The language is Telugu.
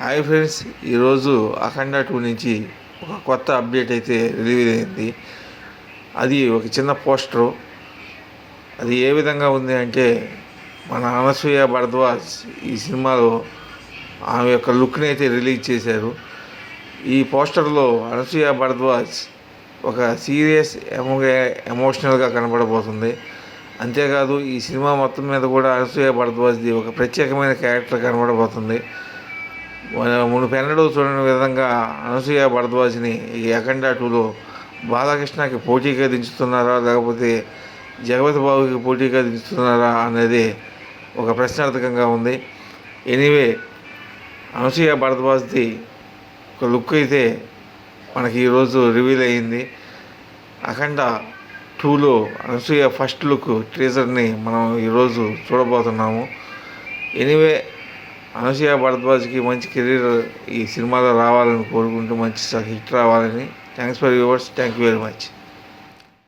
హాయ్ ఫ్రెండ్స్, ఈరోజు అఖండ 2 నుంచి ఒక కొత్త అప్డేట్ అయితే రిలీజ్ అయింది. అది ఒక చిన్న పోస్టరు. అది ఏ విధంగా ఉంది అంటే, మన అనసూయ భరద్వాజ్ ఈ సినిమాలో ఆమె యొక్క లుక్ని అయితే రిలీజ్ చేశారు. ఈ పోస్టర్లో అనసూయ భరద్వాజ్ ఒక సీరియస్ ఎమోషనల్గా కనబడబోతుంది. అంతేకాదు ఈ సినిమా మొత్తం మీద కూడా అనసూయ భరద్వాజ్ది ఒక ప్రత్యేకమైన క్యారెక్టర్ కనబడబోతుంది. మునుపెన్నడూ చూడని విధంగా అనసూయ భరద్వాజ్ని ఈ అఖండ 2లో బాలకృష్ణకి పోటీగా దించుతున్నారా, లేకపోతే జగపతి బాబుకి పోటీగా దించుతున్నారా అనేది ఒక ప్రశ్నార్థకంగా ఉంది. ఎనీవే, అనసూయ భరద్వాజ్ది ఒక లుక్ అయితే మనకి ఈరోజు రివీల్ అయ్యింది. అఖండ 2లో అనసూయ ఫస్ట్ లుక్ టీజర్ని మనం ఈరోజు చూడబోతున్నాము. ఎనీవే, అనసూయ భరద్వాజ్కి మంచి కెరీర్ ఈ సినిమాలో రావాలని కోరుకుంటూ, మంచి హిట్ రావాలని. Thanks for viewers. Thank you very much.